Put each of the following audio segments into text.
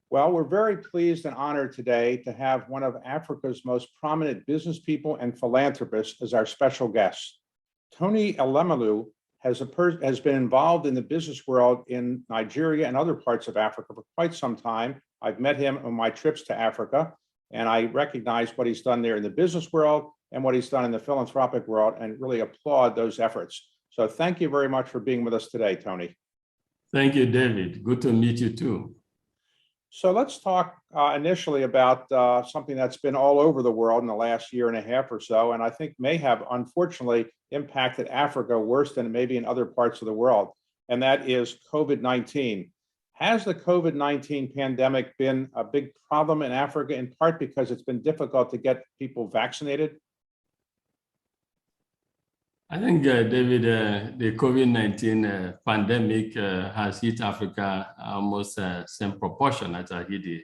Well, we're very pleased and honored today to have one of Africa's most prominent business people and philanthropists as our special guest. Tony Elumelu has been involved in the business world in Nigeria and other parts of Africa for quite some time. I've met him on my trips to Africa, and I recognize what he's done there in the business world and what he's done in the philanthropic world, and really applaud those efforts. So thank you very much for being with us today, Tony. Thank you, David. Good to meet you too. So let's talk initially about something that's been all over the world in the last year and a half or so, and I think may have unfortunately impacted Africa worse than maybe in other parts of the world, and that is COVID-19. Has the COVID-19 pandemic been a big problem in Africa, in part because it's been difficult to get people vaccinated? I think, David, the COVID-19 pandemic has hit Africa almost same proportion as it hit the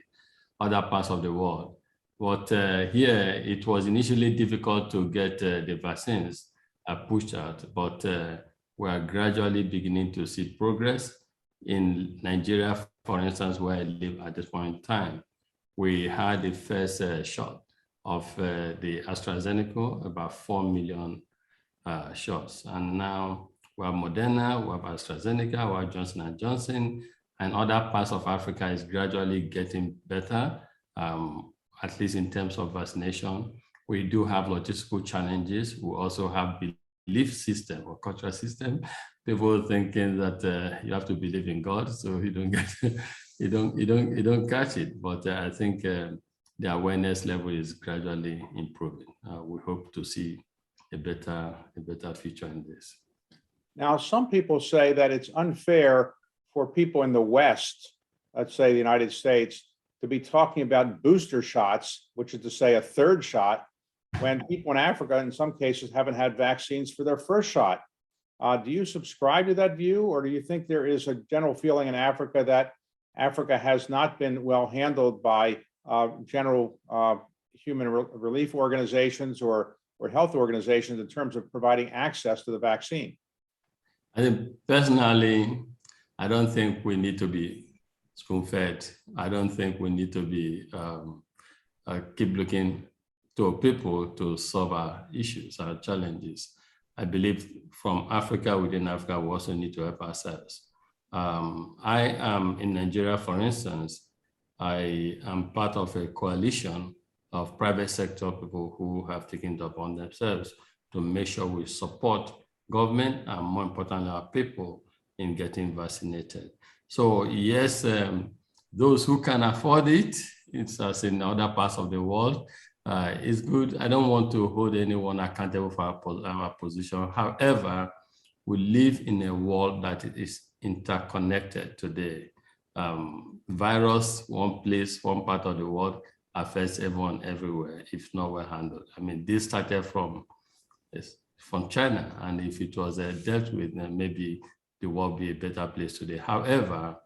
other parts of the world. But here, it was initially difficult to get the vaccines pushed out, but we are gradually beginning to see progress. In Nigeria, for instance, where I live at this point in time, we had the first shot of the AstraZeneca, about 4 million shots. And now we have Moderna, we have AstraZeneca, we have Johnson & Johnson, and other parts of Africa is gradually getting better, at least in terms of vaccination. We do have logistical challenges. We also have belief system or cultural system. People thinking that you have to believe in God, so you don't get, you don't catch it. But I think the awareness level is gradually improving. We hope to see a better future in this. Now, some people say that it's unfair for people in the West, let's say the United States, to be talking about booster shots, which is to say a third shot, when people in Africa, in some cases, haven't had vaccines for their first shot. Do you subscribe to that view, or do you think there is a general feeling in Africa that Africa has not been well handled by general human relief organizations or health organizations in terms of providing access to the vaccine? I think personally, I don't think we need to be spoon-fed. I don't think we need to be keep looking to people to solve our issues, our challenges. I believe from Africa, within Africa, we also need to help ourselves. I am in Nigeria, for instance. I am part of a coalition of private sector people who have taken it upon themselves to make sure we support government and, more importantly, our people in getting vaccinated. So yes, those who can afford it, it's as in other parts of the world, it's good. I don't want to hold anyone accountable for our position. However, we live in a world that is interconnected today. Virus, one place, one part of the world, affects everyone everywhere if not well handled. I mean, this started from China, and if it was dealt with, then maybe the world would be a better place today. However,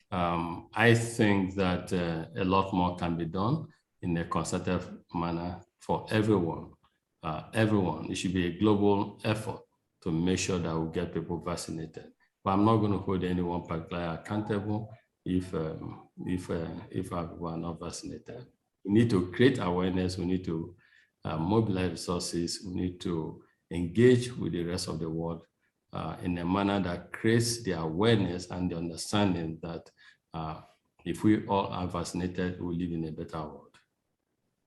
I think that a lot more can be done in a concerted manner for everyone. It should be a global effort to make sure that we get people vaccinated. But I'm not going to hold anyone particularly accountable if our people are not vaccinated. We need to create awareness. We need to mobilize resources. We need to engage with the rest of the world in a manner that creates the awareness and the understanding that if we all are vaccinated, we live in a better world.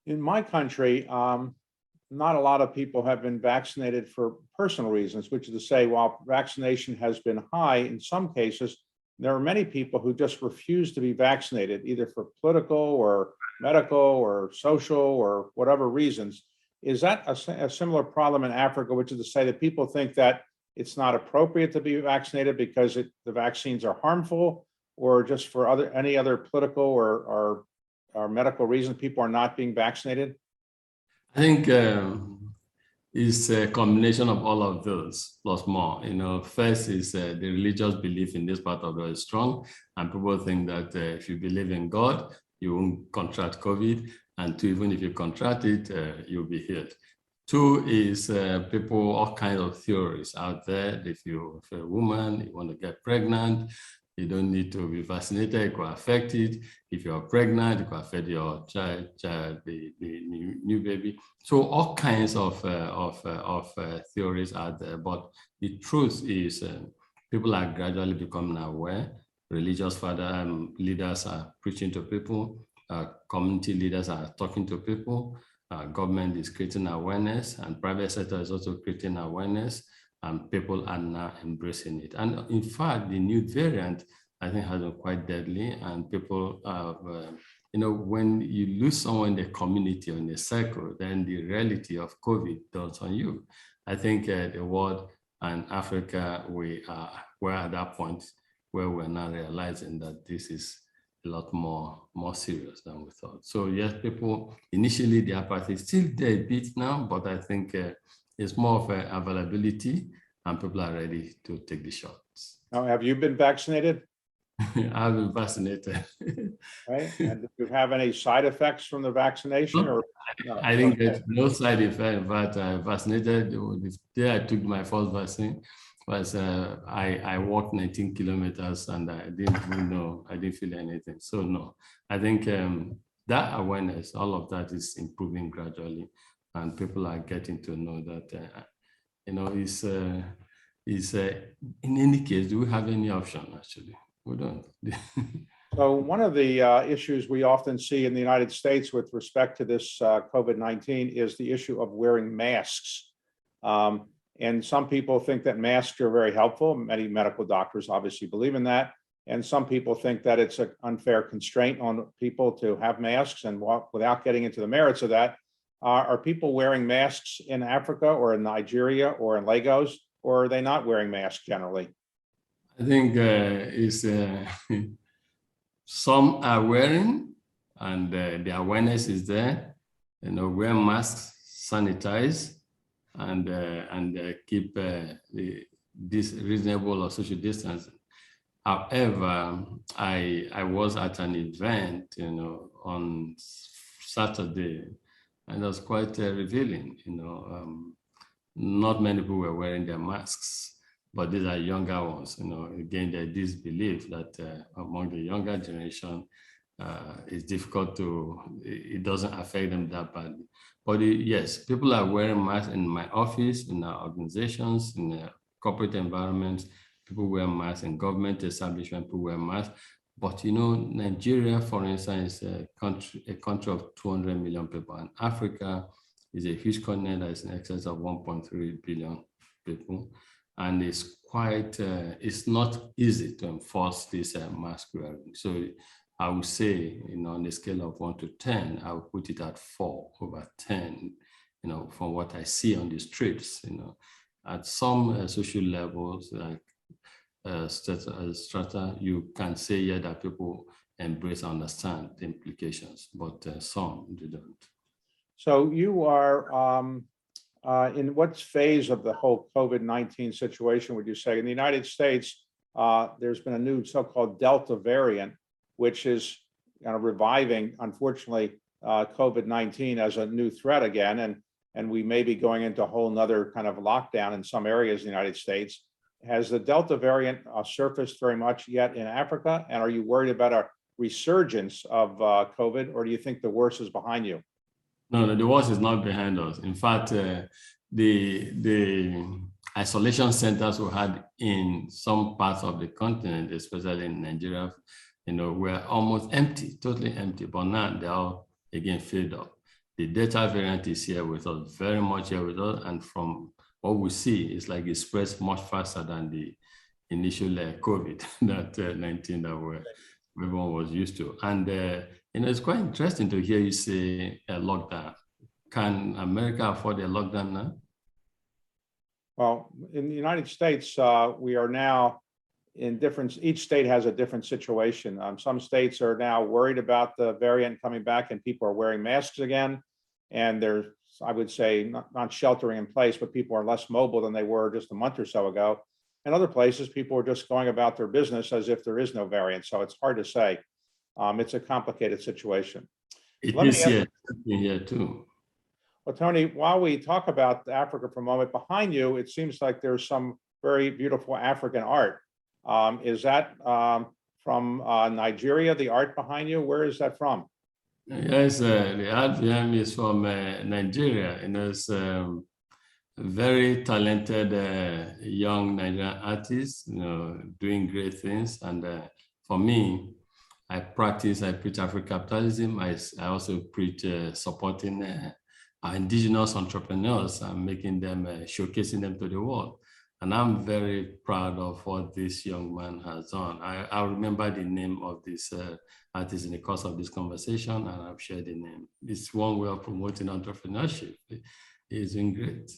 In my country, not a lot of people have been vaccinated for personal reasons, which is to say, while vaccination has been high in some cases, there are many people who just refuse to be vaccinated, either for political or medical or social or whatever reasons. Is that a similar problem in Africa, which is to say that people think that it's not appropriate to be vaccinated because the vaccines are harmful, or just for any other political or medical reasons people are not being vaccinated? I think it's a combination of all of those plus more. First is the religious belief in this part of the world is strong, and people think that if you believe in God, you won't contract COVID, and two, even if you contract it, you'll be healed. Two is people, all kinds of theories out there. If you're a woman, you want to get pregnant, You don't need to be vaccinated. It could affect it. If you're pregnant, it could affect your child, the new baby. So all kinds of theories are there. But the truth is, people are gradually becoming aware. Religious leaders are preaching to people. Community leaders are talking to people. Government is creating awareness, and private sector is also creating awareness, and people are now embracing it. And in fact, the new variant, I think, has been quite deadly, and people have, when you lose someone in the community or in the circle, then the reality of COVID does on you. I think the world and Africa, we're at that point where we're now realizing that this is a lot more serious than we thought. So yes, people, initially the apathy is still there a bit now, but I think it's more of availability, and people are ready to take the shots. Now, have you been vaccinated? I've been vaccinated. Right? And do you have any side effects from the vaccination? Or no? I didn't get no side effect, but I vaccinated. The day I took my first vaccine was I walked 19 kilometers and I didn't even know, I didn't feel anything. So no, I think that awareness, all of that is improving gradually, and people are getting to know that, in any case, do we have any option actually? We don't. So one of the issues we often see in the United States with respect to this COVID-19 is the issue of wearing masks. And some people think that masks are very helpful. Many medical doctors obviously believe in that. And some people think that it's an unfair constraint on people to have masks. And without getting into the merits of that, are people wearing masks in Africa or in Nigeria or in Lagos, or are they not wearing masks generally? I think it's some are wearing, and the awareness is there. Wear masks, sanitize, and keep this reasonable or social distance. However, I was at an event, on Saturday, and it was quite revealing. Not many people were wearing their masks, but these are younger ones. Again, there's this belief that among the younger generation, it's difficult it doesn't affect them that badly. But yes, people are wearing masks in my office, in our organizations, in the corporate environments. People wear masks in government establishment, people wear masks. But Nigeria, for instance, is a country of 200 million people, and Africa is a huge continent that is in excess of 1.3 billion people. And it's it's not easy to enforce this mask wearing. So I would say, on a scale of 1 to 10, I would put it at 4/10, from what I see on the streets, at some social levels, like strata, you can say, yeah, that people embrace and understand the implications, but some they don't. So you are in what phase of the whole COVID-19 situation would you say? In the United States, there's been a new so-called Delta variant, which is reviving, unfortunately, COVID-19 as a new threat again. And we may be going into a whole nother kind of lockdown in some areas in the United States. Has the Delta variant surfaced very much yet in Africa? And are you worried about a resurgence of COVID, or do you think the worst is behind you? No, the worst is not behind us. In fact, the isolation centers we had in some parts of the continent, especially in Nigeria, were almost empty, totally empty. But now they're all again filled up. The Delta variant is here with us, very much here with us, and from what we see, it's like it spreads much faster than the initial COVID, that 19 that everyone was used to. And it's quite interesting to hear you say a lockdown. Can America afford a lockdown now? Well, in the United States, we are now in each state has a different situation. Some states are now worried about the variant coming back and people are wearing masks again. And there's, I would say, not sheltering in place, but people are less mobile than they were just a month or so ago. In other places, people are just going about their business as if there is no variant. So it's hard to say. It's a complicated situation. It is here too. Well, Tony, while we talk about Africa for a moment, behind you, it seems like there's some very beautiful African art. Is that from Nigeria, the art behind you? Where is that from? Yes, the art behind me is from Nigeria, and it's very talented young Nigerian artists, doing great things. And for me, I preach Afro-capitalism. I also preach supporting our indigenous entrepreneurs and making them, showcasing them to the world. And I'm very proud of what this young man has done. I remember the name of this artist in the course of this conversation, and I've shared the name. It's one way of promoting entrepreneurship. He's doing great.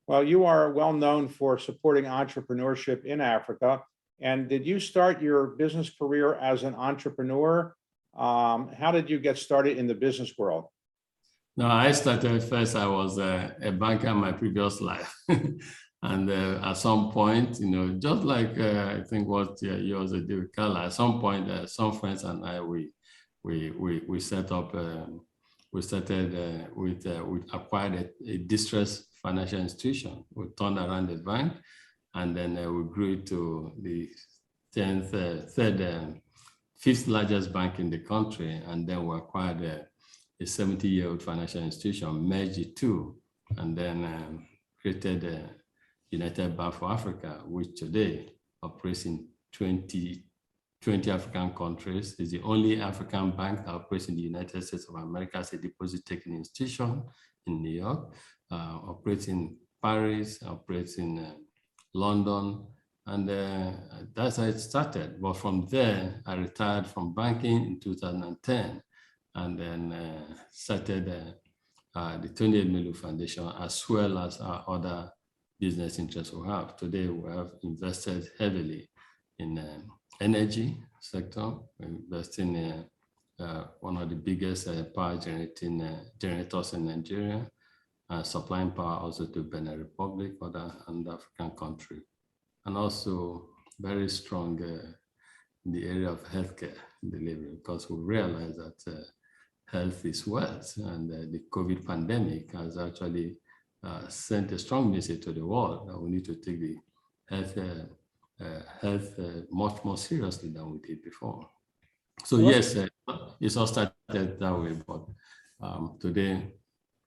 Well, you are well known for supporting entrepreneurship in Africa. And did you start your business career as an entrepreneur? How did you get started in the business world? No, I started first, I was a banker in my previous life. And at some point, just like I think what you also did with Carla, at some point, some friends and I, we set up, we acquired a distressed financial institution. We turned around the bank, and then we grew it to the fifth largest bank in the country. And then we acquired a 70-year-old financial institution, merged the two, and then created United Bank for Africa, which today operates in 20 African countries. It's the only African bank that operates in the United States of America as a deposit-taking institution in New York, operates in Paris, operates in London, and that's how it started. But from there, I retired from banking in 2010, and then started the Tony Elumelu Foundation, as well as our other business interests we have. Today, we have invested heavily in energy sector. We invest in one of the biggest power generating generators in Nigeria, supplying power also to Benin Republic, and African country, and also very strong in the area of healthcare delivery, because we realize that health is wealth, and the COVID pandemic has actually sent a strong message to the world that we need to take the health much more seriously than we did before. So yes, it's all started that way, but today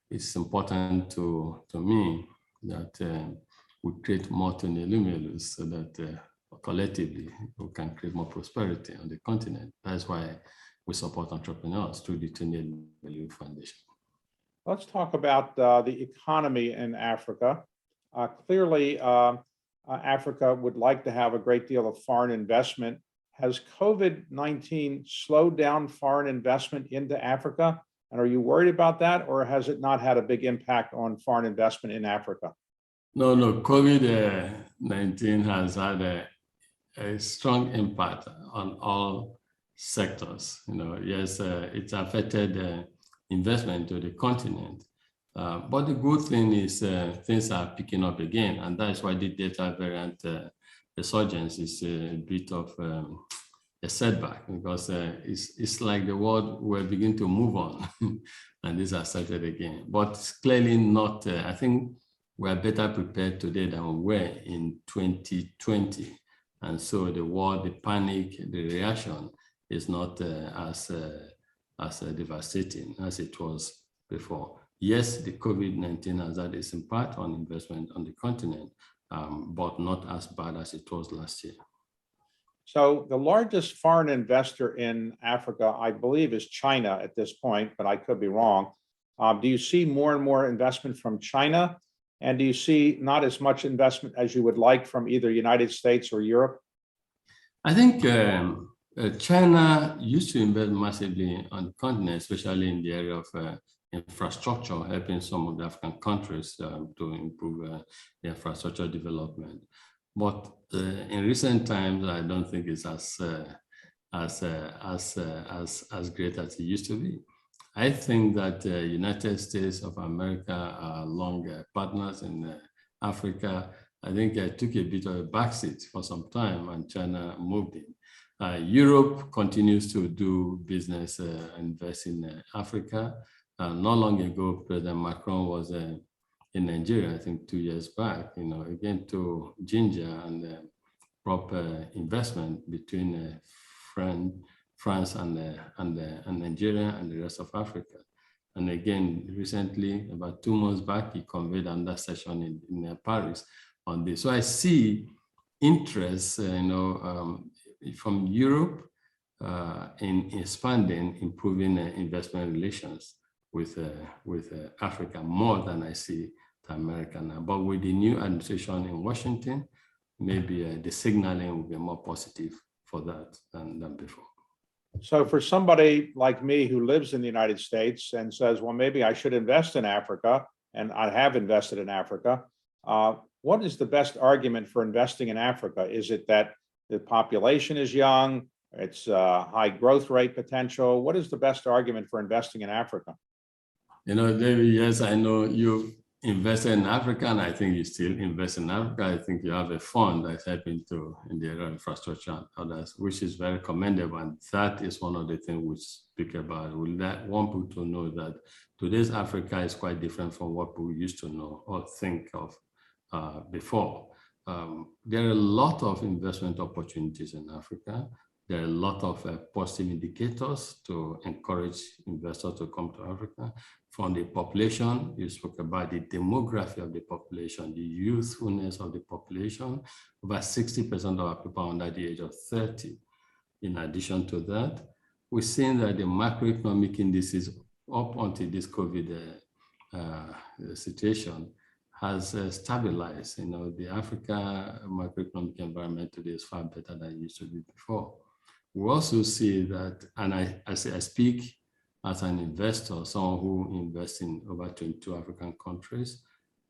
it's important to me that we create more Tony Elumelus so that collectively we can create more prosperity on the continent. That's why we support entrepreneurs through the Tony Elumelu Foundation. Let's talk about the economy in Africa. Clearly, Africa would like to have a great deal of foreign investment. Has COVID-19 slowed down foreign investment into Africa? And are you worried about that, or has it not had a big impact on foreign investment in Africa? No, COVID-19 has had a strong impact on all sectors. Yes, it's affected investment to the continent. But the good thing is things are picking up again, and that's why the Delta variant resurgence is a bit of a setback, because it's like the world will begin to move on and this has started again. But it's clearly not, I think we're better prepared today than we were in 2020. And so the panic, the reaction is not as devastating as it was before. Yes, the COVID-19 has had its impact on investment on the continent, but not as bad as it was last year. So the largest foreign investor in Africa, I believe, is China at this point, but I could be wrong. Do you see more and more investment from China? And do you see not as much investment as you would like from either United States or Europe? I think China used to invest massively on the continent, especially in the area of infrastructure, helping some of the African countries to improve the infrastructure development. But in recent times, I don't think it's as great as it used to be. I think that United States of America are long partners in Africa. I think I took a bit of a backseat for some time, and China moved in. Europe continues to do business, invest in Africa. Not long ago, President Macron was in Nigeria, I think 2 years back, again to ginger and proper investment between France and Nigeria and the rest of Africa. And again, recently, about 2 months back, he convened another session in Paris on this. So I see interest, from Europe in expanding, improving investment relations with Africa more than I see to America now. But with the new administration in Washington, maybe the signaling will be more positive for that than before. So for somebody like me who lives in the United States and says, well, maybe I should invest in Africa, and I have invested in Africa, what is the best argument for investing in Africa? Is it that the population is young, it's high growth rate potential? What is the best argument for investing in Africa? David, yes, I know you invested in Africa, and I think you still invest in Africa. I think you have a fund that's helping in the area of infrastructure and others, which is very commendable. And that is one of the things we speak about. We want people to know that today's Africa is quite different from what we used to know or think of before. There are a lot of investment opportunities in Africa. There are a lot of positive indicators to encourage investors to come to Africa. From the population, you spoke about the demography of the population, the youthfulness of the population. Over 60% of our people are under the age of 30. In addition to that, we're seeing that the macroeconomic indices up until this COVID situation has stabilized. The Africa macroeconomic environment today is far better than it used to be before. We also see that, and I speak as an investor, someone who invests in over 22 African countries,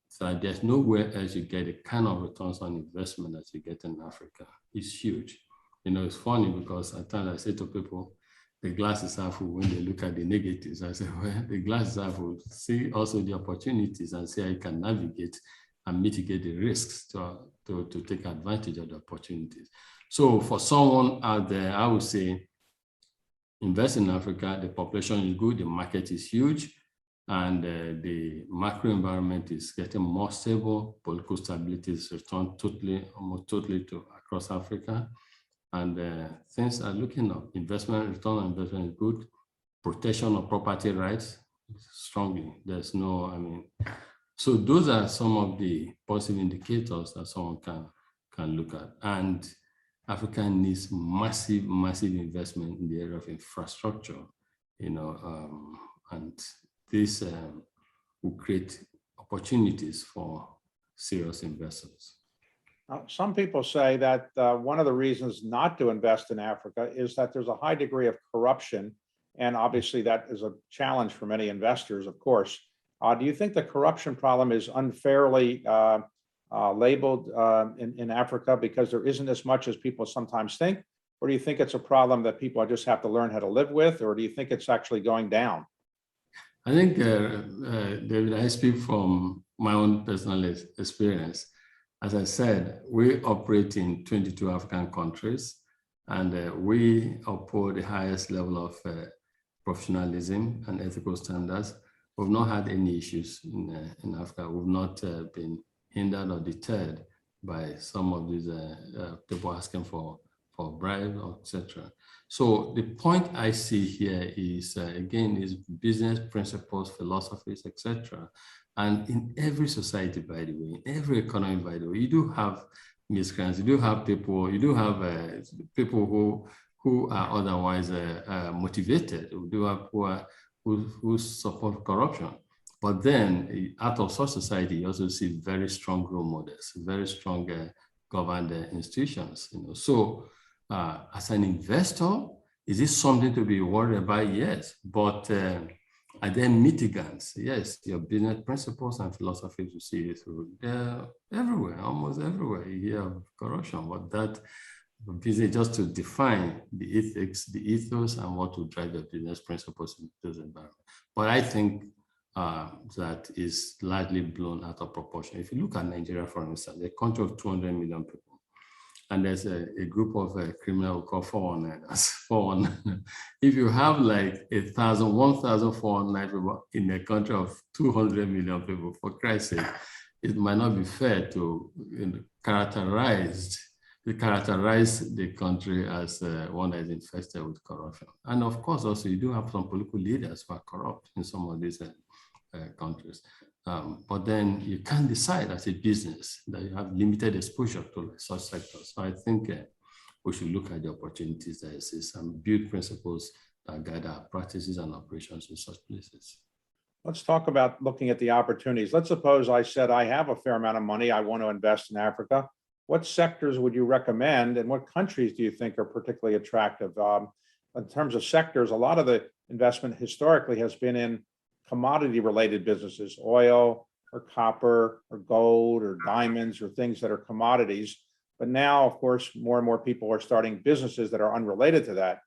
so there's nowhere else you get the kind of returns on investment that you get in Africa. It's huge. It's funny because at times I say to people, the glass is half full when they look at the negatives. I say, well, the glass is half full. See also the opportunities and see how you can navigate and mitigate the risks to take advantage of the opportunities. So for someone out there, I would say, invest in Africa. The population is good, the market is huge, and the macro environment is getting more stable. Political stability is returned almost totally across Africa. And things are looking up. Return on investment is good. Protection of property rights, strongly. There's no, so those are some of the positive indicators that someone can look at. And Africa needs massive investment in the area of infrastructure, and this will create opportunities for serious investors. Some people say that one of the reasons not to invest in Africa is that there's a high degree of corruption, and obviously that is a challenge for many investors, of course. Do you think the corruption problem is unfairly labeled in Africa because there isn't as much as people sometimes think? Or do you think it's a problem that people just have to learn how to live with? Or do you think it's actually going down? I think, David, I speak from my own personal experience. As I said, we operate in 22 African countries, and we uphold the highest level of professionalism and ethical standards. We've not had any issues in Africa. We've not been hindered or deterred by some of these people asking for bribes, etc. So the point I see here is, again, is business principles, philosophies, etc. And in every society, by the way, in every economy, by the way, you do have miscreants, you do have people, who are otherwise motivated, you do have who support corruption. But then out of such society, you also see very strong role models, very strong governed institutions. So as an investor, is this something to be worried about? Yes, but are there mitigants? Yes, your business principles and philosophies you see it through. They're everywhere, almost everywhere. You hear of corruption, but that business just to define the ethics, the ethos, and what will drive your business principles in those environments. But I think that is largely blown out of proportion. If you look at Nigeria, for instance, a country of 200 million people, and there's a group of criminals called 419ers. If you have like 1,409 people in a country of 200 million people, for Christ's sake, it might not be fair to characterize they characterize the country as one that is infested with corruption. And of course, also you do have some political leaders who are corrupt in some of these countries. But then you can't decide as a business that you have limited exposure to such sectors. So I think we should look at the opportunities that exist and build principles that guide our practices and operations in such places. Let's talk about looking at the opportunities. Let's suppose I said I have a fair amount of money, I want to invest in Africa. What sectors would you recommend and what countries do you think are particularly attractive? In terms of sectors, a lot of the investment historically has been in commodity-related businesses, oil or copper or gold or diamonds or things that are commodities. But now, of course, more and more people are starting businesses that are unrelated to that.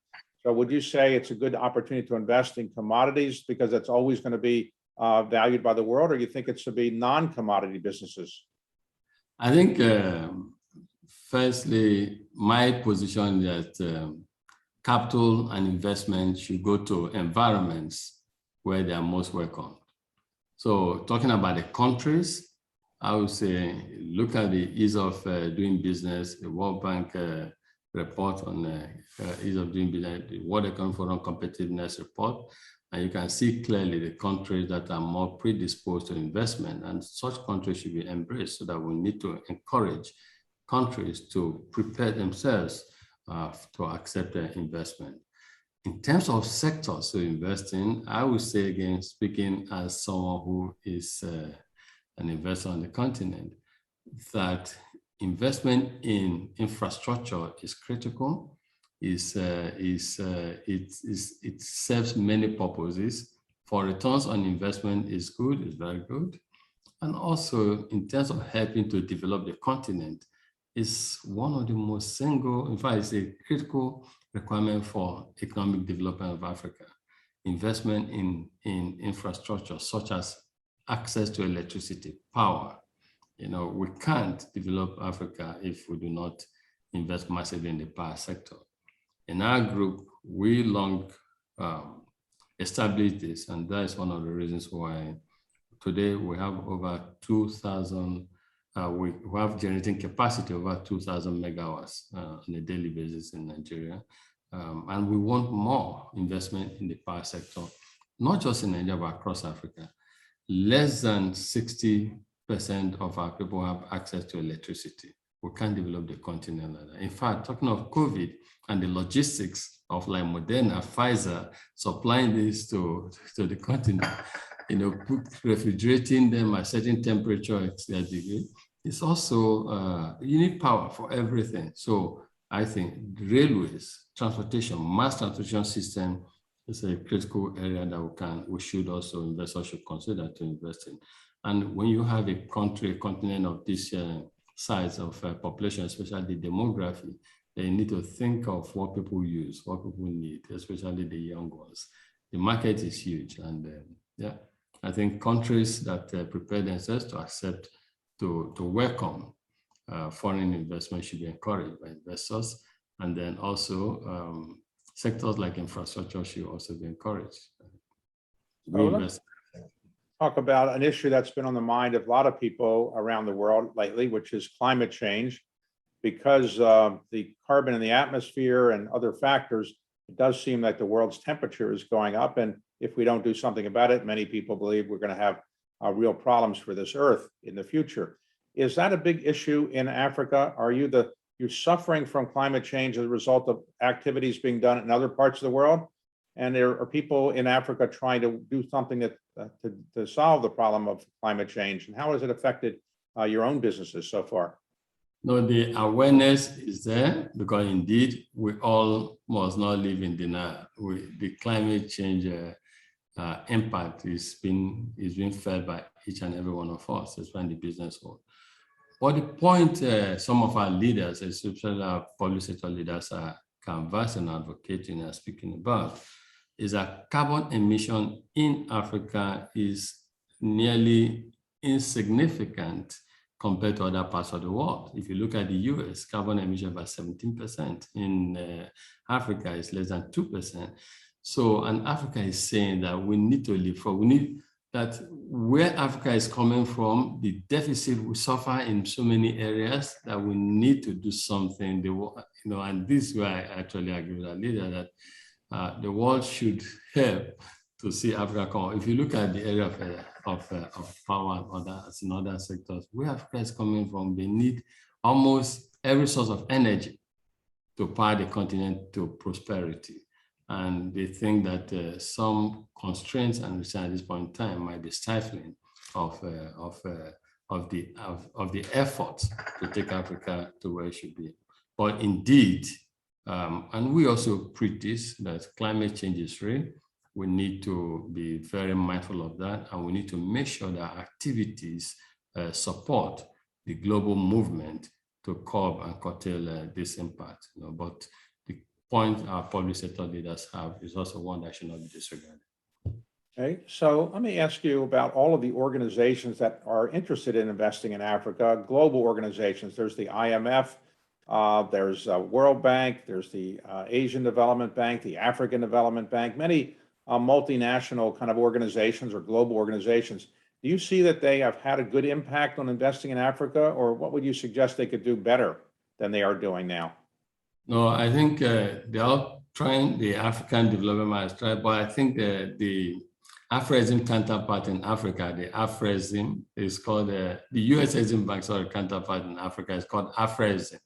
So would you say it's a good opportunity to invest in commodities because that's always going to be valued by the world, or you think it should be non-commodity businesses? I think, firstly, my position is that capital and investment should go to environments where they are most welcome. So talking about the countries, I would say, look at the ease of doing business, the World Bank report on ease of doing business, the World Economic Forum competitiveness report, and you can see clearly the countries that are more predisposed to investment, and such countries should be embraced. So that we need to encourage countries to prepare themselves to accept their investment. In terms of sectors to invest in, I would say, again, speaking as someone who is an investor on the continent, that investment in infrastructure is critical. It serves many purposes. For returns on investment is good, is very good. And also in terms of helping to develop the continent, is one of the most in fact, it's a critical requirement for economic development of Africa. Investment in infrastructure, such as access to electricity, power. You know, we can't develop Africa if we do not invest massively in the power sector. In our group, we long established this, and that is one of the reasons why today we have over 2,000, we have generating capacity over 2,000 megawatts on a daily basis in Nigeria. And we want more investment in the power sector, not just in Nigeria, but across Africa. Less than 60% of our people have access to electricity. We can't develop the continent like that. In fact, talking of COVID and the logistics of like Moderna, Pfizer, supplying this to the continent, you know, refrigerating them at certain temperature, degree, it's also, you need power for everything. So I think railways, transportation, mass transportation system is a critical area that we should also investors should consider to invest in. And when you have a country, a continent of this size of population, especially the demography, then you need to think of what people use, what people need, especially the young ones. The market is huge, and yeah, I think countries that prepare themselves to accept, to welcome foreign investment should be encouraged by investors, and then also sectors like infrastructure should also be encouraged. Talk about an issue that's been on the mind of a lot of people around the world lately, which is climate change. Because the carbon in the atmosphere and other factors, it does seem like the world's temperature is going up. And if we don't do something about it, many people believe we're going to have real problems for this earth in the future. Is that a big issue in Africa? Are you're suffering from climate change as a result of activities being done in other parts of the world? And there are people in Africa trying to do something to solve the problem of climate change. And how has it affected your own businesses so far? No, the awareness is there because indeed we all must not live in denial. The climate change impact is being felt by each and every one of us, especially in the business world. But the point some of our leaders, especially our public sector leaders, are canvassing, advocating, and speaking about is that carbon emission in Africa is nearly insignificant compared to other parts of the world. If you look at the US, carbon emission by 17%. In Africa, it's less than 2%. So, and Africa is saying that we need to live for, we need that where Africa is coming from, the deficit will suffer in so many areas that we need to do something. And this is where I actually agree with our leader that the world should help to see Africa come. If you look at the area of power in other sectors, where Africa is coming from, they need almost every source of energy to power the continent to prosperity. And they think that some constraints and restraints at this point in time might be stifling of the efforts to take Africa to where it should be. But indeed, and we also preach this, that climate change is real. We need to be very mindful of that, and we need to make sure that activities support the global movement to curb and curtail this impact. But the point our public sector leaders have is also one that should not be disregarded. Okay, so let me ask you about all of the organizations that are interested in investing in Africa, global organizations. There's the IMF, there's World Bank, there's the Asian Development Bank, the African Development Bank, many multinational kind of organizations or global organizations. Do you see that they have had a good impact on investing in Africa, or what would you suggest they could do better than they are doing now? No, I think they are trying, the African Development has tried, but I think the Afrexim counterpart in Africa, the Afrexim is called, the US Exim Bank, sorry, counterpart in Africa is called Afrexim.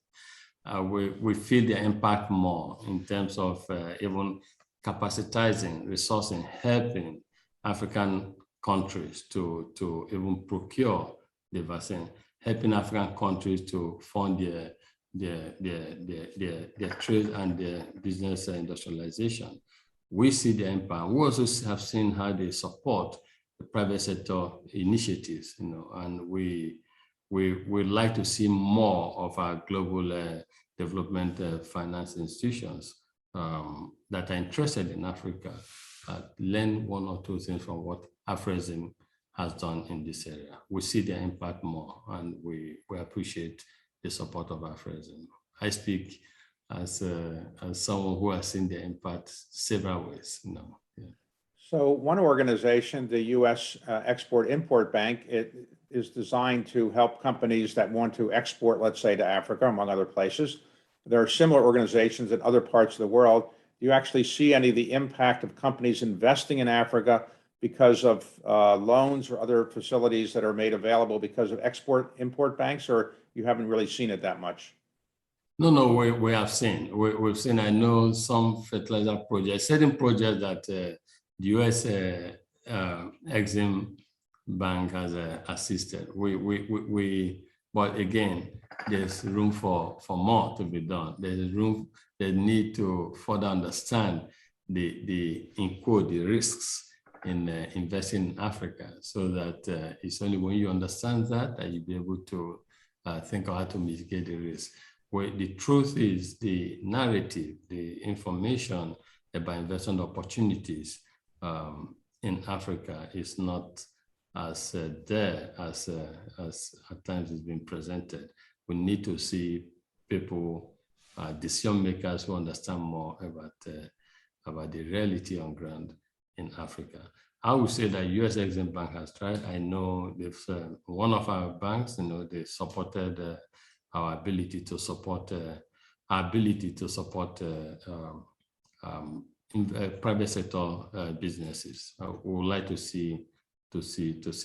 We feel the impact more in terms of even capacitizing, resourcing, helping African countries to even procure the vaccine, helping African countries to fund their trade and their business industrialization. We see the impact. We also have seen how they support the private sector initiatives, and we like to see more of our global development finance institutions that are interested in Africa learn one or two things from what Afrexim has done in this area. We see their impact more, and we appreciate the support of Afrexim. I speak as someone who has seen the impact several ways. Yeah. So one organization, the U.S. Export-Import Bank, it is designed to help companies that want to export, let's say, to Africa, among other places. There are similar organizations in other parts of the world. Do you actually see any of the impact of companies investing in Africa because of loans or other facilities that are made available because of export-import banks, or you haven't really seen it that much? No, we have seen. We've seen, I know, some fertilizer projects, certain projects that the US Exim Bank has assisted. But again, there's room for more to be done. There's room, they need to further understand the risks in investing in Africa, so that it's only when you understand that you'll be able to think of how to mitigate the risk. Where the truth is, the narrative, the information about investment opportunities in Africa is not as there as at times it's been presented. We need to see people, decision makers who understand more about the reality on ground in Africa. I would say that US Exim Bank has tried. I know they've one of our banks, they supported our ability to support private sector businesses. We would like to see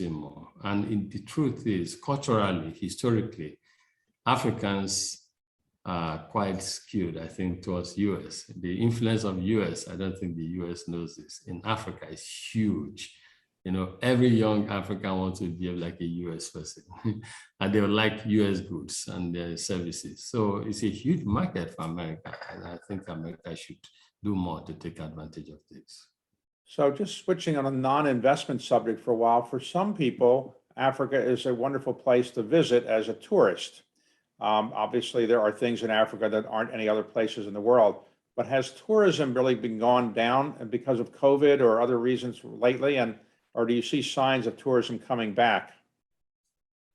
more. And the truth is, culturally, historically, Africans are quite skewed, I think, towards US. The influence of US, I don't think the US knows this, in Africa is huge. Every young African wants to behave like a US person, and they would like US goods and their services. So it's a huge market for America, and I think America should do more to take advantage of this. So just switching on a non-investment subject for a while, for some people, Africa is a wonderful place to visit as a tourist. Obviously, there are things in Africa that aren't any other places in the world, but has tourism really been gone down because of COVID or other reasons lately? Or do you see signs of tourism coming back?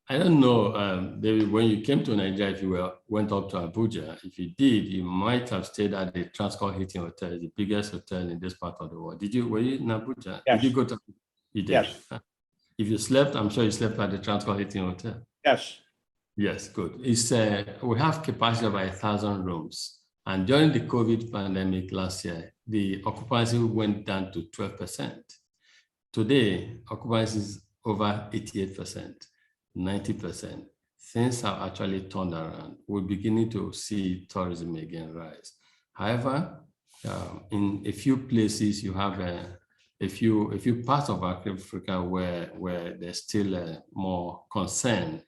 I don't know, David, when you came to Nigeria, if you went up to Abuja, if you did, you might have stayed at the Transcorp Hilton Hotel, the biggest hotel in this part of the world. Were you in Abuja? Yes. Did you go to? You did. Yes. If you slept, I'm sure you slept at the Transcorp Hilton Hotel. Yes. Yes, good. It's we have capacity of 1,000 rooms. And during the COVID pandemic last year, the occupancy went down to 12%. Today, occupancy is over 88%, 90%. Things have actually turned around. We're beginning to see tourism again rise. However, in a few places, you have a few parts of Africa where there's still more concern.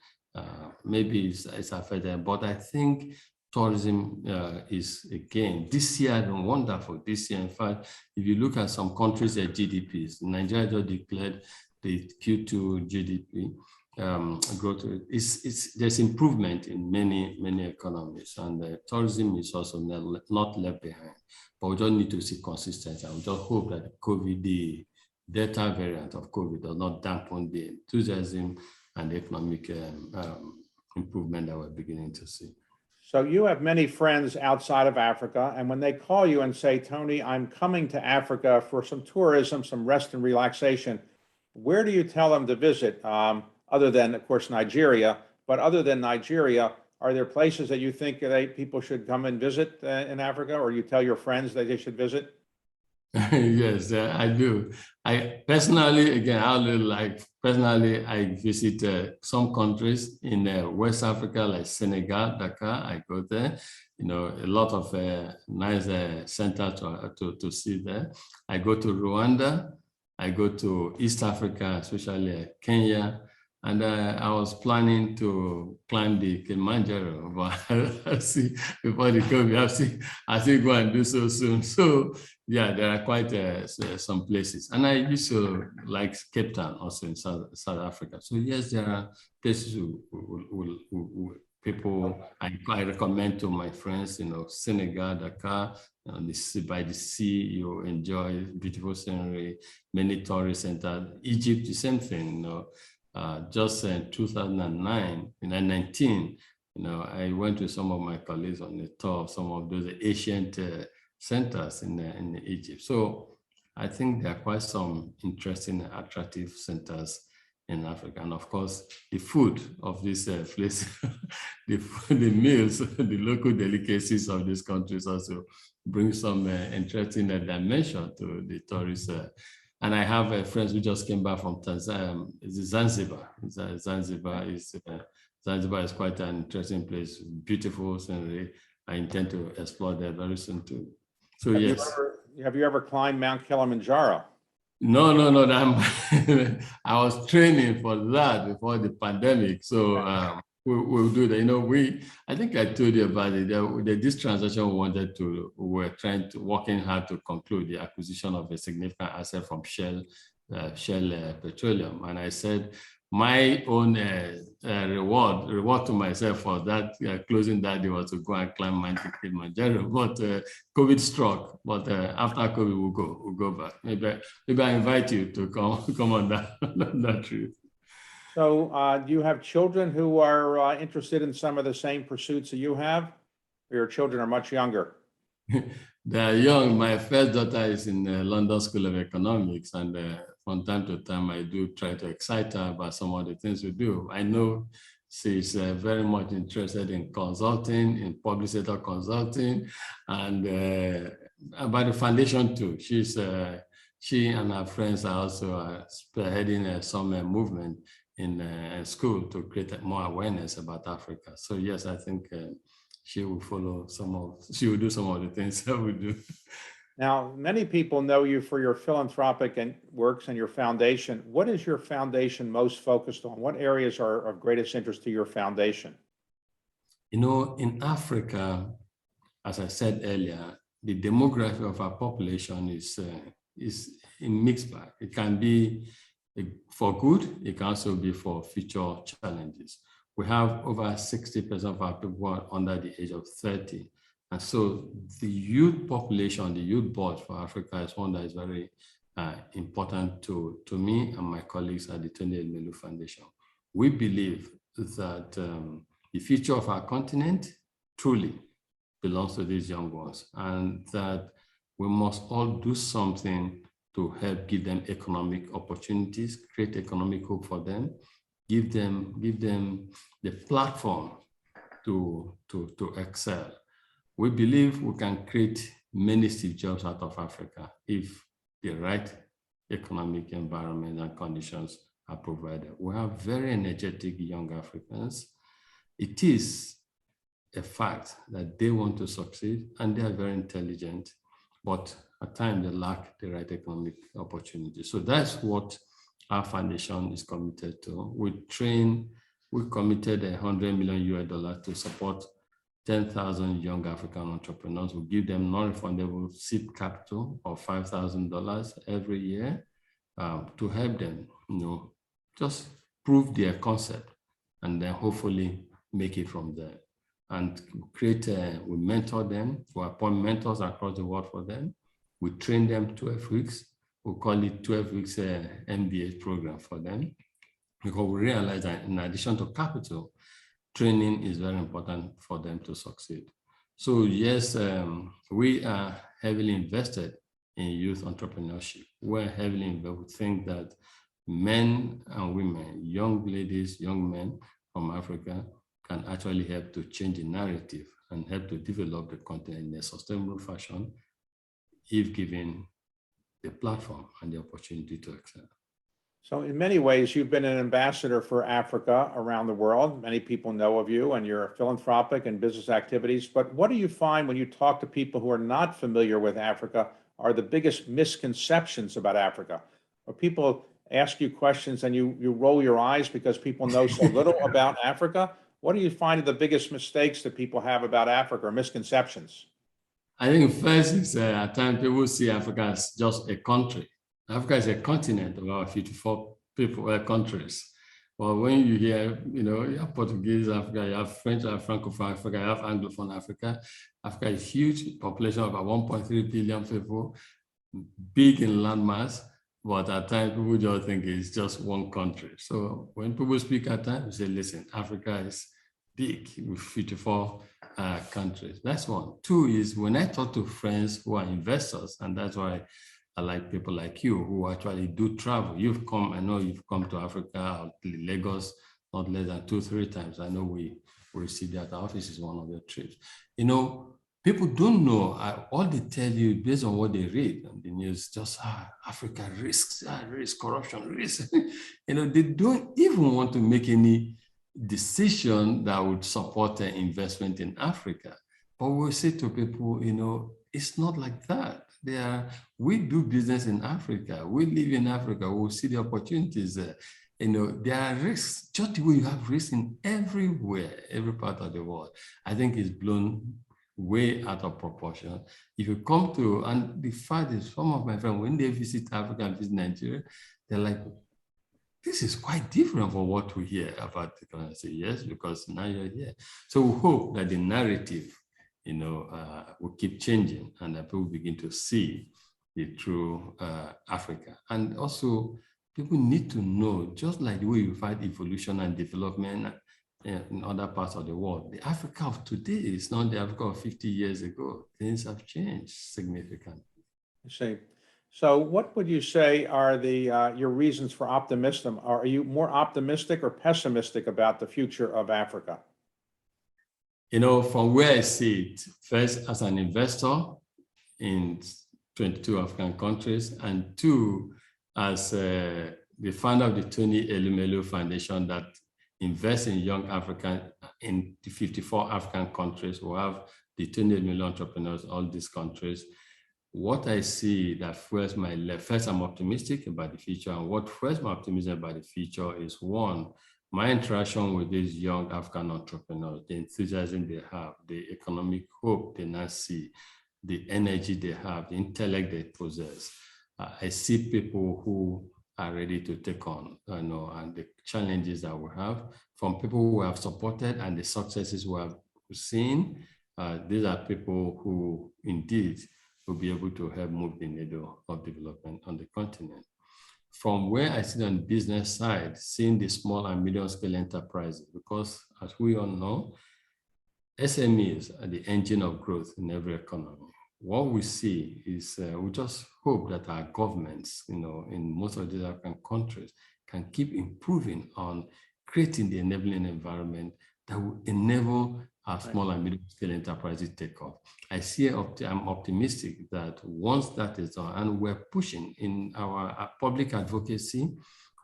Maybe it's affected, but I think tourism is again this year has been wonderful. This year, in fact, if you look at some countries' GDPs, Nigeria just declared the Q2 GDP growth rate. There's improvement in many economies, and tourism is also not left behind. But we don't need to see consistency. I just hope that the Delta variant of COVID does not dampen the enthusiasm and economic improvement that we're beginning to see. So you have many friends outside of Africa, and when they call you and say, Tony, I'm coming to Africa for some tourism, some rest and relaxation, where do you tell them to visit? Other than, of course, Nigeria, but other than Nigeria, are there places that you think people should come and visit in Africa, or you tell your friends that they should visit? Yes, I do. I personally, again, I visit some countries in West Africa, like Senegal, Dakar. I go there. You know, a lot of nice centers to see there. I go to Rwanda. I go to East Africa, especially Kenya. And I was planning to climb the Kilimanjaro, but I see before the COVID, I see go and do so soon. So yeah, there are quite some places. And I used to like Cape Town also in South Africa. So yes, there are places who people I recommend to my friends, you know, Senegal, Dakar, by the sea, you enjoy beautiful scenery, many tourist centers. Egypt, the same thing, you know. Just in 2019, you know, I went with some of my colleagues on a tour of some of those ancient centers in Egypt. So I think there are quite some interesting, attractive centers in Africa. And of course, the food of this place, the meals, the local delicacies of these countries also bring some interesting dimension to the tourists. And I have friends who just came back from Tanzania, Zanzibar. Zanzibar is quite an interesting place, beautiful scenery. I intend to explore there very soon too. So yes. Have you ever climbed Mount Kilimanjaro? No. I was training for that before the pandemic. So we'll do that. You know, I think I told you about it. This transaction we were working hard to conclude the acquisition of a significant asset from Shell Petroleum. And I said, my own reward to myself for that closing that deal was to go and climb Mount Kilimanjaro. But COVID struck. But after COVID, we'll go back. Maybe I invite you to come on that trip. So do you have children who are interested in some of the same pursuits that you have? Or your children are much younger? They're young. My first daughter is in the London School of Economics, and from time to time, I do try to excite her about some of the things we do. I know she's very much interested in consulting, in public sector consulting, and about the foundation too. She and her friends are also spearheading some movement in school to create more awareness about Africa. So yes, I think she will she will do some of the things that we do. Now, many people know you for your philanthropic works and your foundation. What is your foundation most focused on? What areas are of greatest interest to your foundation? You know, in Africa, as I said earlier, the demography of our population is a mixed bag. It can be for good, it can also be for future challenges. We have over 60% of our people are under the age of 30. And so the youth population, the youth board for Africa is one that is very important to me and my colleagues at the Tony Elumelu Foundation. We believe that the future of our continent truly belongs to these young ones, and that we must all do something to help give them economic opportunities, create economic hope for them, give them the platform to excel. We believe we can create many Steve Jobs out of Africa if the right economic environment and conditions are provided. We have very energetic young Africans. It is a fact that they want to succeed and they are very intelligent, but at times they lack the right economic opportunity. So that's what our foundation is committed to. We committed $100 million to support 10,000 young African entrepreneurs. We give them non-refundable seed capital of $5,000 every year to help them, just prove their concept and then hopefully make it from there. And we mentor them, we appoint mentors across the world for them. We train them 12 weeks. We call it 12 weeks MBA program for them, because we realize that in addition to capital, training is very important for them to succeed. So yes, we are heavily invested in youth entrepreneurship. We're heavily invested. We think that men and women, young ladies, young men from Africa can actually help to change the narrative and help to develop the continent in a sustainable fashion if given the platform and the opportunity to excel. So in many ways, you've been an ambassador for Africa around the world. Many people know of you and your philanthropic and business activities. But what do you find when you talk to people who are not familiar with Africa are the biggest misconceptions about Africa? Or people ask you questions and you roll your eyes because people know so little about Africa? What do you find are the biggest mistakes that people have about Africa or misconceptions? I think first is at times people see Africa as just a country. Africa is a continent of about 54 countries. Well, when you hear, you have Portuguese Africa, you have French, you have Francophone Africa, you have Anglophone Africa. Africa is a huge population of about 1.3 billion people, big in landmass, but at times people just think it's just one country. So when people speak at times, we say, listen, Africa is big with 54 countries. That's one. Two is when I talk to friends who are investors, and that's why I like people like you who actually do travel. I know you've come to Africa, Lagos, not less than 2-3 times. I know we see that our office is one of your trips. People don't know, all they tell you based on what they read on the news, just Africa risks, risk, corruption, risk. They don't even want to make any decision that would support an investment in Africa. But we say to people, it's not like that. We do business in Africa. We live in Africa. We see the opportunities there. There are risks, just the way you have risks in everywhere, every part of the world. I think it's blown way out of proportion. If you come to, and the fact is, some of my friends, when they visit Africa and visit Nigeria, they're like, this is quite different from what we hear about the country. I say, yes, because now you're here. So we hope that the narrative, will keep changing and that people begin to see the true Africa. And also, people need to know, just like the way you find evolution and development in other parts of the world, the Africa of today is not the Africa of 50 years ago. Things have changed significantly. I see. So what would you say are your reasons for optimism? Are you more optimistic or pessimistic about the future of Africa? From where I see it, first as an investor in 22 African countries, and two, as the founder of the Tony Elumelu Foundation that invests in young African in the 54 African countries. We have the 20 million entrepreneurs, all these countries. What I see that fuels my left, first, I'm optimistic about the future. And what fuels my optimism about the future is, one, my interaction with these young African entrepreneurs, the enthusiasm they have, the economic hope they now see, the energy they have, the intellect they possess. I see people who are ready to take on, and the challenges that we have from people who have supported and the successes we have seen. These are people who indeed will be able to help move the needle of development on the continent. From where I sit on the business side, seeing the small and medium scale enterprises, because as we all know, SMEs are the engine of growth in every economy. what we see is we just hope that our governments, in most of these African countries, can keep improving on creating the enabling environment that will enable our small and medium scale enterprises take off. I'm optimistic that once that is done, and we're pushing in our public advocacy,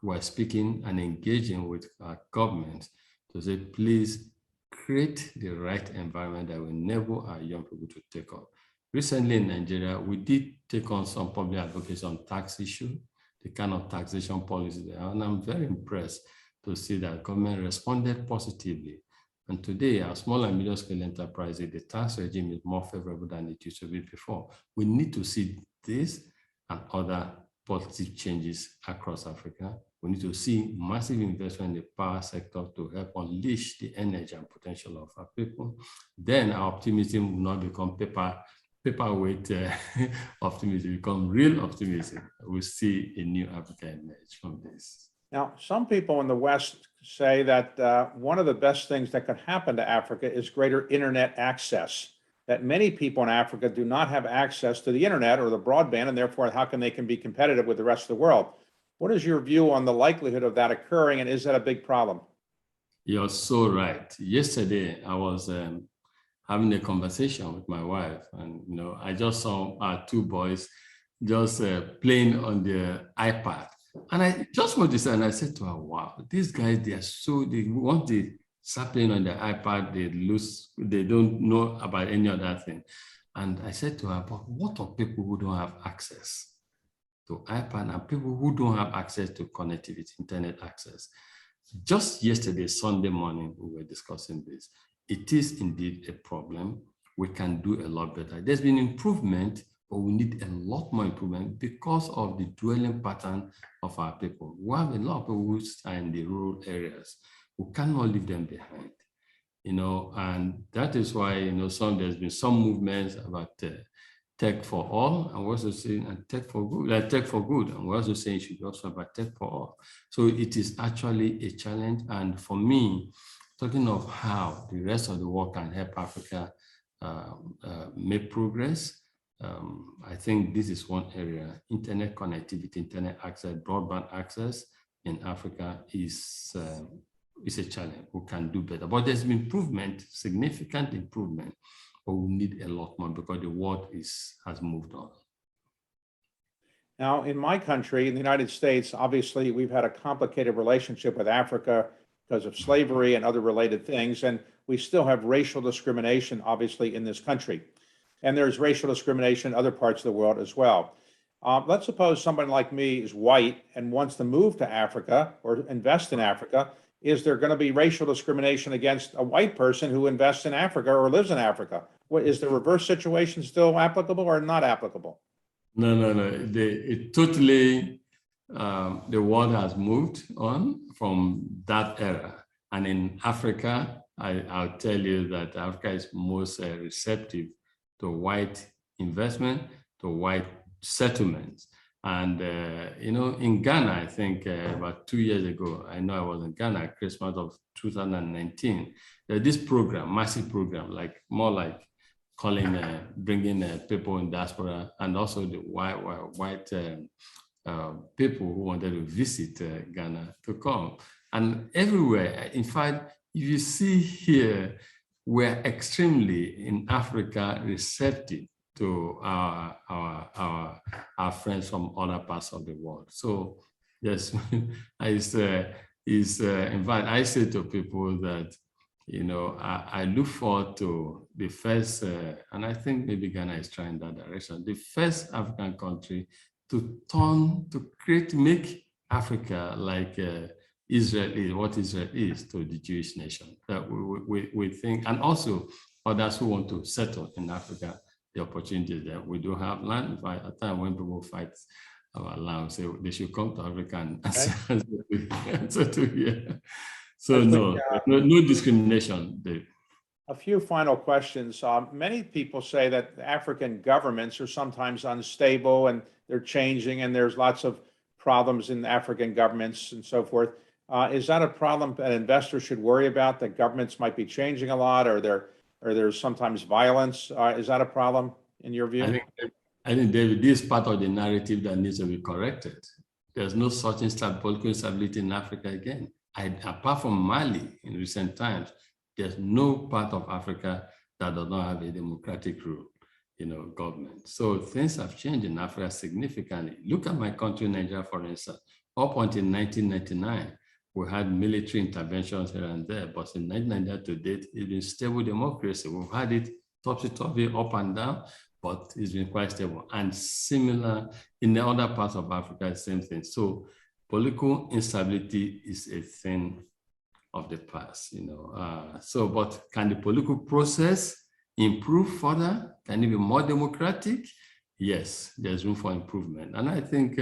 we're speaking and engaging with our government to say, please create the right environment that will enable our young people to take off. Recently in Nigeria, we did take on some public advocacy on tax issue, the kind of taxation policy there, and I'm very impressed to see that government responded positively. And today, our small and medium scale enterprises, the tax regime is more favorable than it used to be before. We need to see this and other positive changes across Africa. We need to see massive investment in the power sector to help unleash the energy and potential of our people. Then our optimism will not become paperweight optimism, become real optimism. We'll see a new Africa emerge from this. Now, some people in the West say that one of the best things that could happen to Africa is greater internet access, that many people in Africa do not have access to the internet or the broadband, and therefore how can they be competitive with the rest of the world? What is your view on the likelihood of that occurring, and is that a big problem? You're so right. Yesterday, I was having a conversation with my wife, and I just saw our two boys just playing on their iPad. And I just want to say, and I said to her, wow, these guys, they want to start playing on their iPad, they don't know about any other thing. And I said to her, but what of people who don't have access to iPad and people who don't have access to connectivity, internet access? Just yesterday, Sunday morning, we were discussing this. It is indeed a problem. We can do a lot better. There's been improvement, but we need a lot more improvement because of the dwelling pattern of our people. We have a lot of people who are in the rural areas. We cannot leave them behind, and that is why, there's been some movements about tech for all, and we're also saying tech for good, and we're also saying it should be also about tech for all. So it is actually a challenge, and for me, talking of how the rest of the world can help Africa make progress, I think this is one area. Internet connectivity, internet access, broadband access in Africa is a challenge. We can do better, but there's been improvement, significant improvement, but we need a lot more because the world has moved on. Now, in my country, in the United States, obviously, we've had a complicated relationship with Africa because of slavery and other related things, and we still have racial discrimination, obviously, in this country. And there's racial discrimination in other parts of the world as well. Let's suppose someone like me is white and wants to move to Africa or invest in Africa. Is there going to be racial discrimination against a white person who invests in Africa or lives in Africa? Is the reverse situation still applicable or not applicable? No. It totally, the world has moved on from that era. And in Africa, I'll tell you that Africa is most receptive to white investment, to white settlements. And, in Ghana, I think about 2 years ago, I know I was in Ghana at Christmas of 2019. This program, massive program, more like calling, bringing people in diaspora and also the white people who wanted to visit Ghana to come. And everywhere, in fact, if you see here, we're extremely in Africa receptive to our friends from other parts of the world. So yes, in fact, I say to people that, I look forward to the first, and I think maybe Ghana is trying that direction, the first African country to make Africa like Israel is, what Israel is to the Jewish nation. That we think, and also others who want to settle in Africa, the opportunities that we do have land. At a time when people fight our land, say they should come to Africa and settle here. So no discrimination, Dave. A few final questions. Many people say that African governments are sometimes unstable and they're changing, and there's lots of problems in African governments and so forth. Is that a problem that investors should worry about, that governments might be changing a lot, or there's sometimes violence? Is that a problem in your view? I think, David, this is part of the narrative that needs to be corrected. There's no such political instability in Africa again. Apart from Mali in recent times, there's no part of Africa that does not have a democratic rule, government. So things have changed in Africa significantly. Look at my country, Nigeria, for instance. Up until 1999, we had military interventions here and there, but in 1999 to date, it's been stable democracy. We've had it topsy-turvy, up and down, but it's been quite stable. And similar in the other parts of Africa, same thing. So political instability is a thing of the past, but can the political process improve further? Can it be more democratic? Yes, there's room for improvement. And I think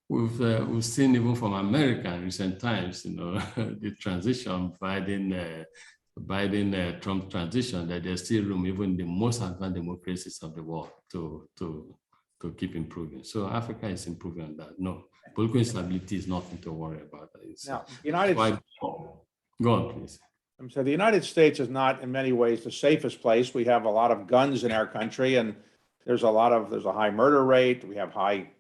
we've seen even from America in recent times, the transition, Biden-Trump transition, that there's still room, even in the most advanced democracies of the world, to keep improving. So Africa is improving on that. No, political instability is nothing to worry about. Now, United Go on, please. So the United States is not in many ways the safest place. We have a lot of guns in our country, and there's a high murder rate. We have high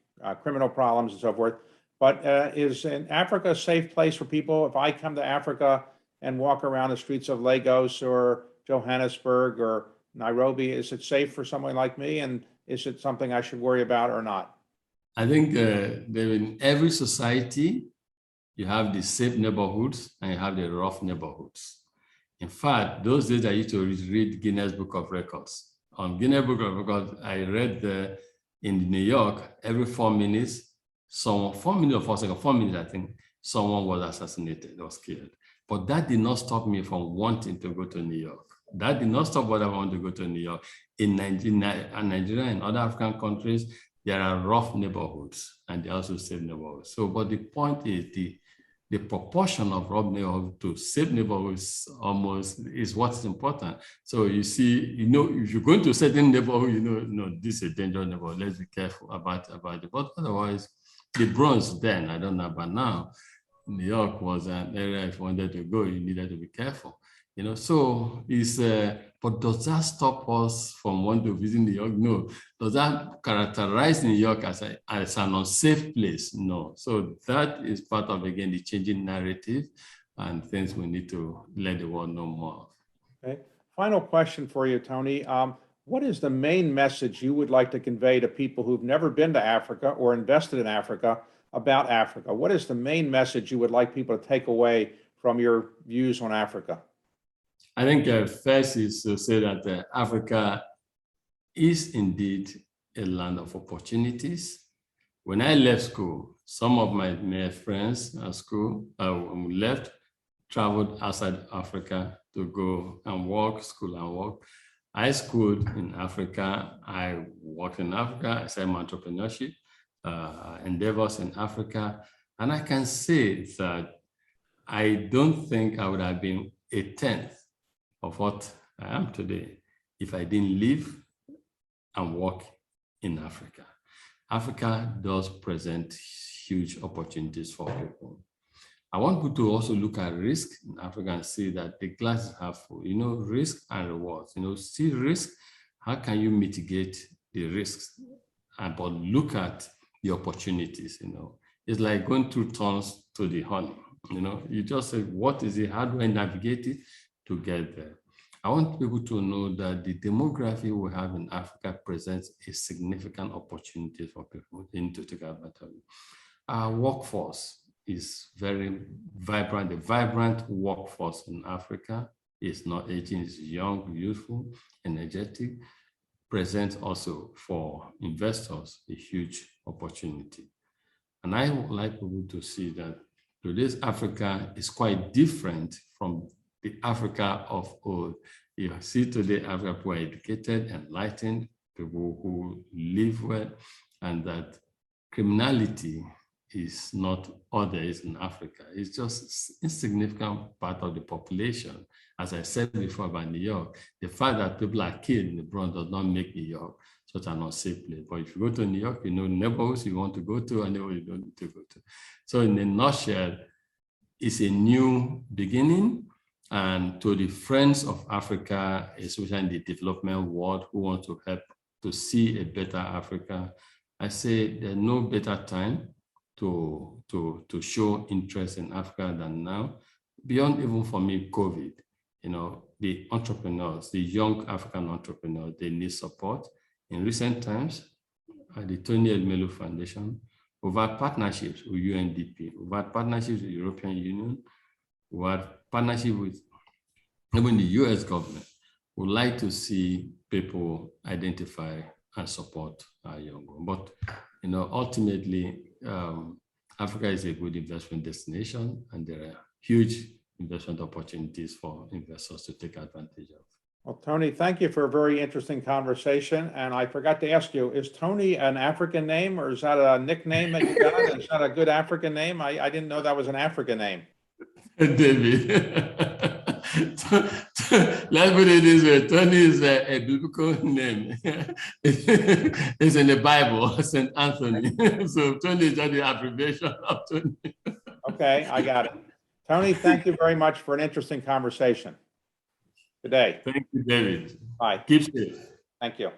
criminal problems and so forth. But is in Africa a safe place for people? If I come to Africa and walk around the streets of Lagos or Johannesburg or Nairobi, is it safe for someone like me? And is it something I should worry about or not? I think in every society, you have the safe neighborhoods and you have the rough neighborhoods. In fact, those days I used to read Guinness Book of Records. On Guinness Book of Records, I read in New York, every 4 minutes, 4 minutes, I think, someone was assassinated or killed. But that did not stop me from wanting to go to New York. That did not stop what I want to go to New York. In Nigeria and other African countries, there are rough neighborhoods and there are also safe neighborhoods. So, but the point is the proportion of rough neighborhoods to safe neighborhoods almost is what's important. So you see, if you're going to a certain neighborhood, this is a dangerous neighborhood, let's be careful about it. But otherwise, the Bronx then, I don't know about now, New York was an area if you wanted to go, you needed to be careful. So but does that stop us from wanting to visit New York? No. Does that characterize New York as an unsafe place? No. So that is part of, again, the changing narrative and things we need to let the world know more of. Okay. Final question for you, Tony. What is the main message you would like to convey to people who've never been to Africa or invested in Africa about Africa? What is the main message you would like people to take away from your views on Africa? I think first is to say that Africa is indeed a land of opportunities. When I left school, some of my friends at school left, traveled outside Africa to go and work, school and work. I schooled in Africa. I worked in Africa. I started my entrepreneurship endeavors in Africa. And I can say that I don't think I would have been a tenth of what I am today if I didn't live and work in Africa. Africa does present huge opportunities for people. I want people to also look at risk in Africa and see that the glass is half full, risk and rewards. See risk, how can you mitigate the risks? But look at the opportunities, It's like going through tunnels to the honey, You just say, what is it? How do I navigate it to get there? I want people to know that the demography we have in Africa presents a significant opportunity for people to take advantage of it. Our workforce is very vibrant. The vibrant workforce in Africa is not aging, it's young, youthful, energetic, presents also for investors a huge opportunity. And I would like people to see that today's Africa is quite different from the Africa of old. You see today Africa people are educated, enlightened, people who live well, and that criminality is not all there is in Africa. It's just an insignificant part of the population. As I said before about New York, the fact that people are killed in the Bronx does not make New York such an unsafe place. But if you go to New York, neighborhoods you want to go to and neighborhoods you don't need to go to. So in a nutshell, it's a new beginning. And to the friends of Africa, especially in the development world who want to help to see a better Africa, I say there's no better time to show interest in Africa than now. Beyond even for me, COVID, the entrepreneurs, the young African entrepreneurs, they need support. In recent times, at the Tony Elumelu Foundation, we've had partnerships with UNDP, we've had partnerships with the European Union, we've had partnership with even the US government. We'd like to see people identify and support our young ones. But ultimately, Africa is a good investment destination, and there are huge investment opportunities for investors to take advantage of. Well, Tony, thank you for a very interesting conversation. And I forgot to ask you, is Tony an African name, or is that a nickname that you got? Is that a good African name? I didn't know that was an African name. David, let's put it this way, Tony is a biblical name. It's in the Bible, St. Anthony. So Tony is just the abbreviation of Tony. Okay, I got it. Tony, thank you very much for an interesting conversation. Good day. Thank you, David. Bye. Keep safe. Thank you.